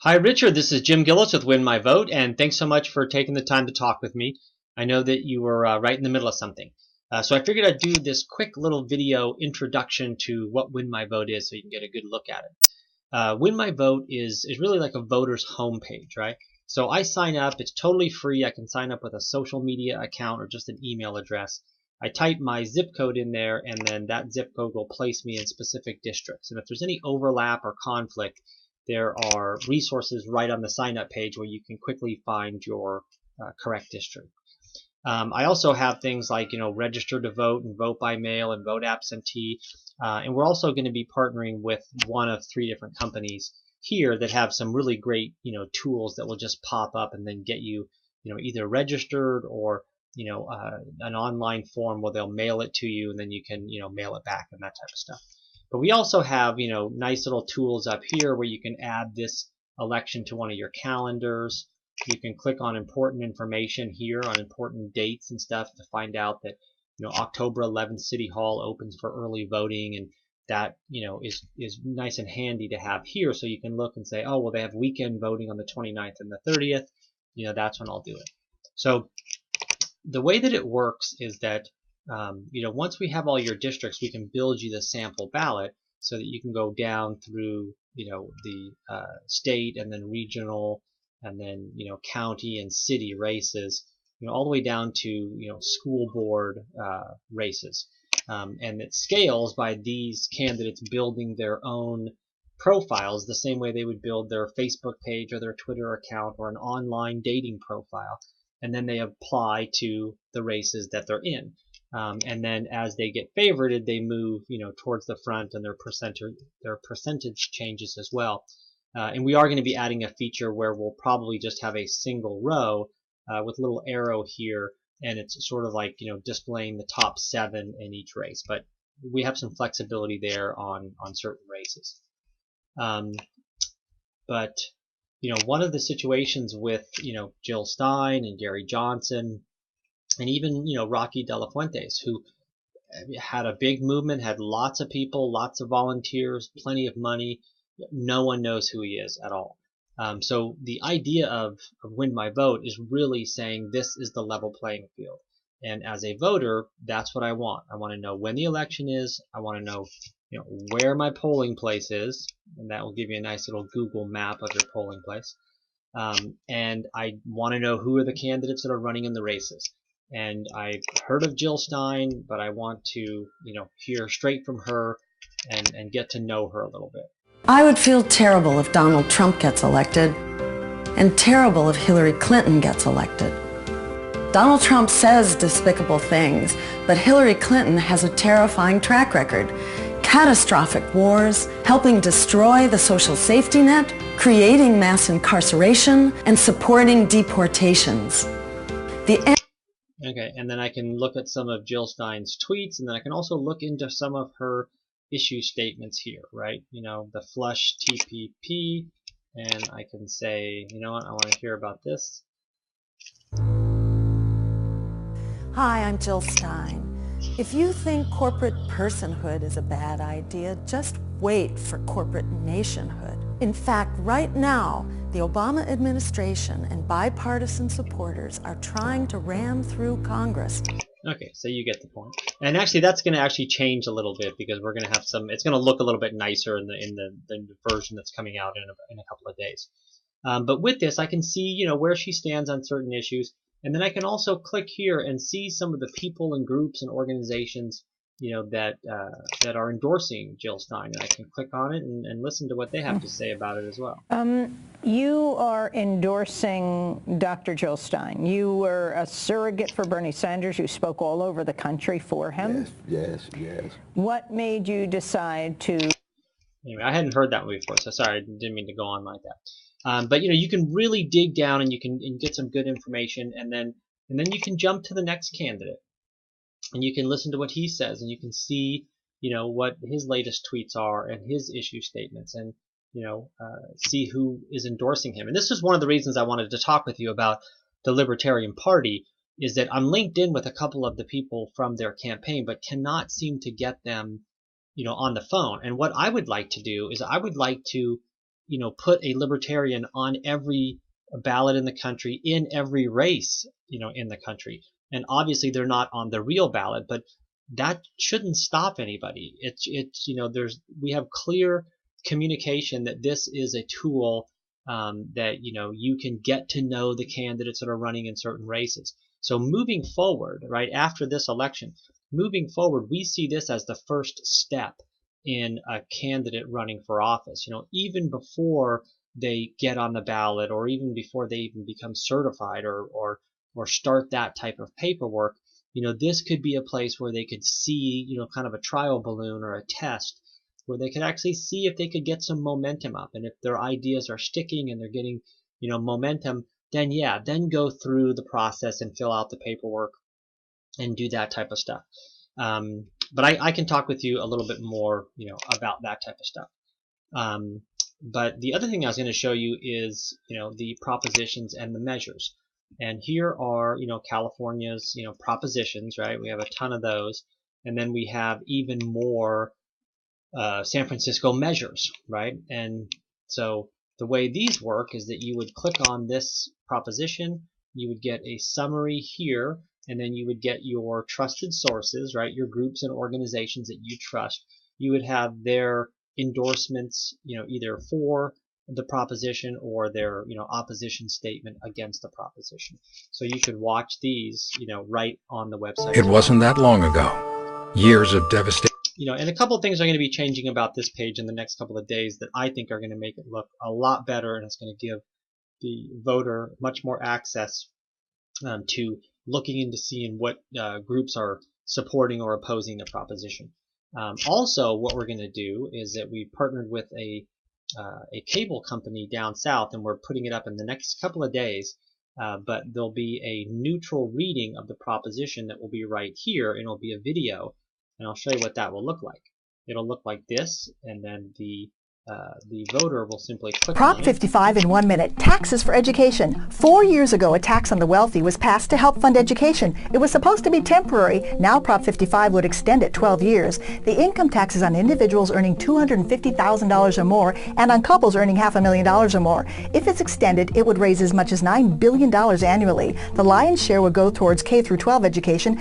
Hi, Richard. This is Jim Gillis with Win My Vote, and thanks so much for taking the time to talk with me. I know that you were right in the middle of something. So I figured I'd do this quick little video introduction to what Win My Vote is so you can get a good look at it. Win My Vote is really like a voter's homepage, right? So I sign up. It's totally free. I can sign up with a social media account or just an email address. I type my zip code in there, and then that zip code will place me in specific districts. And if there's any overlap or conflict, there are resources right on the sign up page where you can quickly find your correct district. I also have things like, register to vote and vote by mail and vote absentee. And we're also going to be partnering with one of three different companies here that have some really great, tools that will just pop up and then get you, either registered or, an online form where they'll mail it to you and then you can, mail it back and that type of stuff. But we also have, nice little tools up here where you can add this election to one of your calendars. You can click on important information here on important dates and stuff to find out that, October 11th City Hall opens for early voting, and that, is nice and handy to have here so you can look and say, oh, well, they have weekend voting on the 29th and the 30th. That's when I'll do it. So the way that it works is that once we have all your districts, we can build you the sample ballot so that you can go down through, the state and then regional and then, county and city races, all the way down to, school board races. And it scales by these candidates building their own profiles the same way they would build their Facebook page or their Twitter account or an online dating profile. And then they apply to the races that they're in. And then as they get favorited, they move, towards the front, and their percentage changes as well. And we are going to be adding a feature where we'll probably just have a single row with a little arrow here, and it's sort of like, displaying the top 7 in each race. But we have some flexibility there on certain races. But one of the situations with, Jill Stein and Gary Johnson and even, Rocky De La Fuentes, who had a big movement, had lots of people, lots of volunteers, plenty of money. No one knows who he is at all. So the idea of Win My Vote is really saying this is the level playing field. And as a voter, that's what I want. I want to know when the election is. I want to know, where my polling place is, and that will give you a nice little Google map of your polling place. And I want to know who are the candidates that are running in the races. And I've heard of Jill Stein, but I want to, hear straight from her and get to know her a little bit. I would feel terrible if Donald Trump gets elected, and terrible if Hillary Clinton gets elected. Donald Trump says despicable things, but Hillary Clinton has a terrifying track record. Catastrophic wars, helping destroy the social safety net, creating mass incarceration, and supporting deportations. Okay, and then I can look at some of Jill Stein's tweets, and then I can also look into some of her issue statements here, right? The flush TPP, and I can say, I want to hear about this. Hi, I'm Jill Stein. If you think corporate personhood is a bad idea, just wait for corporate nationhood. In fact, right now, the Obama administration and bipartisan supporters are trying to ram through Congress. Okay, so you get the point. And actually, that's going to actually change a little bit because we're going to have some. It's going to look a little bit nicer in the version that's coming out in a couple of days. But with this, I can see where she stands on certain issues, and then I can also click here and see some of the people and groups and organizations that are endorsing Jill Stein, and I can click on it and listen to what they have to say about it as well. You are endorsing Dr. Jill Stein. You were a surrogate for Bernie Sanders. You spoke all over the country for him. Yes. What made you decide to... Anyway, I hadn't heard that one before, so sorry, I didn't mean to go on like that. But you can really dig down and you can get some good information, and then you can jump to the next candidate. And you can listen to what he says, and you can see, what his latest tweets are and his issue statements, and, see who is endorsing him. And this is one of the reasons I wanted to talk with you about the Libertarian Party, is that I'm linked in with a couple of the people from their campaign, but cannot seem to get them, on the phone. And what I would like to do is I would like to, put a libertarian on every ballot in the country, in every race, in the country. And obviously they're not on the real ballot, but that shouldn't stop anybody. We have clear communication that this is a tool that you can get to know the candidates that are running in certain races. So moving forward, right after this election, we see this as the first step in a candidate running for office. Even before they get on the ballot, or even before they even become certified or start that type of paperwork, this could be a place where they could see, kind of a trial balloon or a test, where they could actually see if they could get some momentum up, and if their ideas are sticking and they're getting, momentum, then go through the process and fill out the paperwork and do that type of stuff. But I can talk with you a little bit more, about that type of stuff. But the other thing I was going to show you is, the propositions and the measures. And here are, California's, propositions, right? We have a ton of those. And then we have even more San Francisco measures, right? And so the way these work is that you would click on this proposition, you would get a summary here, and then you would get your trusted sources, right? Your groups and organizations that you trust. You would have their endorsements, either for the proposition or their, opposition statement against the proposition. So you could watch these, right on the website. It wasn't that long ago. Years of devastation. And a couple of things are going to be changing about this page in the next couple of days that I think are going to make it look a lot better, and it's going to give the voter much more access to looking into seeing what groups are supporting or opposing the proposition. Also, what we're going to do is that we partnered with a cable company down south, and we're putting it up in the next couple of days. But there'll be a neutral reading of the proposition that will be right here, and it'll be a video. And I'll show you what that will look like. It'll look like this, and then the voter will simply click Prop on it. 55 in 1 minute, taxes for education. 4 years ago, a tax on the wealthy was passed to help fund education. It was supposed to be temporary. Now Prop 55 would extend it 12 years. The income tax is on individuals earning $250,000 or more and on couples earning $500,000 or more. If it's extended, it would raise as much as $9 billion annually. The lion's share would go towards K through 12 education.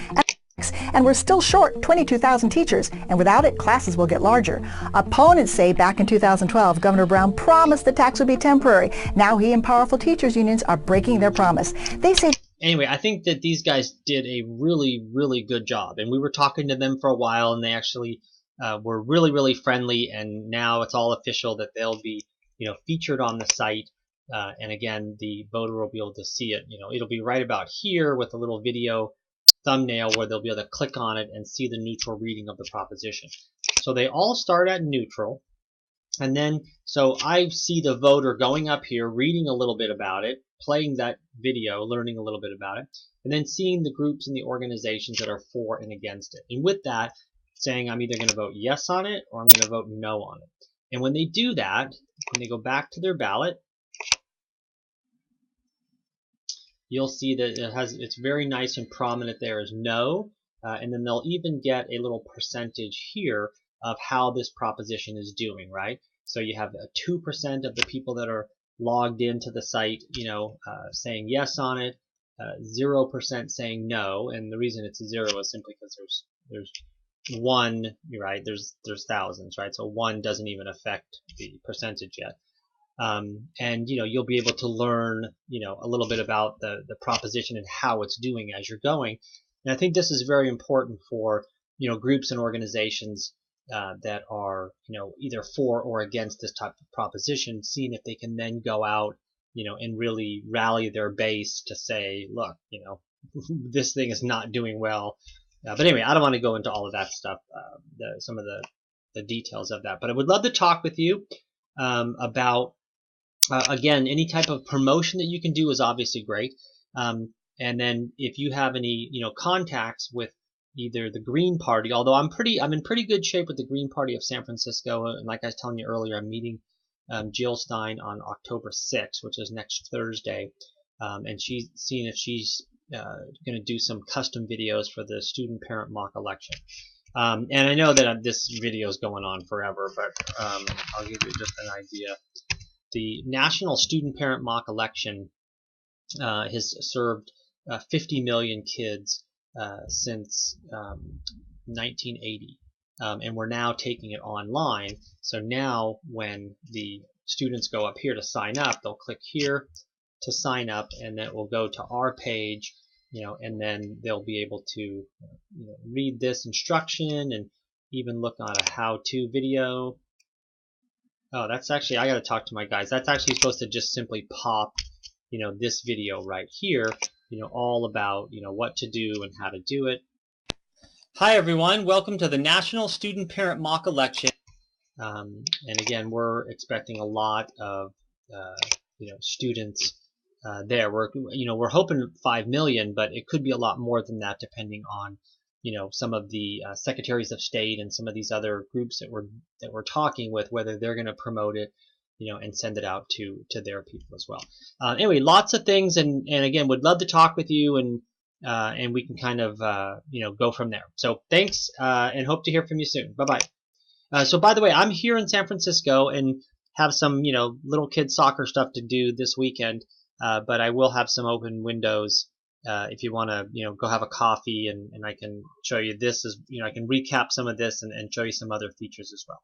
And we're still short 22,000 teachers, and without it, classes will get larger. Opponents say back in 2012, Governor Brown promised the tax would be temporary. Now he and powerful teachers unions are breaking their promise. They say... Anyway, I think that these guys did a really, really good job, and we were talking to them for a while, and they actually were really, really friendly, and now it's all official that they'll be, featured on the site. And again, the voter will be able to see it. It'll be right about here with a little video thumbnail where they'll be able to click on it and see the neutral reading of the proposition. So they all start at neutral, and then so I see the voter going up here, reading a little bit about it, playing that video, learning a little bit about it, and then seeing the groups and the organizations that are for and against it. And with that, saying I'm either going to vote yes on it or I'm going to vote no on it. And when they do that, when they go back to their ballot, you'll see that it's very nice and prominent there as no, and then they'll even get a little percentage here of how this proposition is doing, right? So you have 2% of the people that are logged into the site, saying yes on it, 0% saying no, and the reason it's 0 is simply because there's one, right? There's thousands, right? So 1 doesn't even affect the percentage yet. And you'll be able to learn a little bit about the proposition and how it's doing as you're going. And I think this is very important for groups and organizations that are either for or against this type of proposition, seeing if they can then go out and really rally their base to say, look, this thing is not doing well. But anyway, I don't want to go into all of that stuff, some of the details of that. But I would love to talk with you about again, any type of promotion that you can do is obviously great. And then if you have any, contacts with either the Green Party, although I'm in pretty good shape with the Green Party of San Francisco. And like I was telling you earlier, I'm meeting Jill Stein on October 6th, which is next Thursday. And she's seeing if she's going to do some custom videos for the student parent mock election. And I know that this video is going on forever, but I'll give you just an idea. the National Student Parent Mock Election has served 50 million kids since 1980. And we're now taking it online. So now when the students go up here to sign up, they'll click here to sign up, and then it will go to our page, and then they'll be able to read this instruction and even look on a how-to video. Oh, that's actually, I got to talk to my guys. That's actually supposed to just simply pop, this video right here, all about, what to do and how to do it. Hi, everyone. Welcome to the National Student Parent Mock Election. And again, we're expecting a lot of, students there. We're hoping 5 million, but it could be a lot more than that, depending on, some of the secretaries of state and some of these other groups that we're talking with, whether they're going to promote it, and send it out to their people as well. Anyway, lots of things, and again, would love to talk with you, and we can kind of go from there. So thanks, and hope to hear from you soon. Bye-bye. So by the way, I'm here in San Francisco and have some little kid soccer stuff to do this weekend, but I will have some open windows if you want to go have a coffee, and I can show you this, I can recap some of this and show you some other features as well.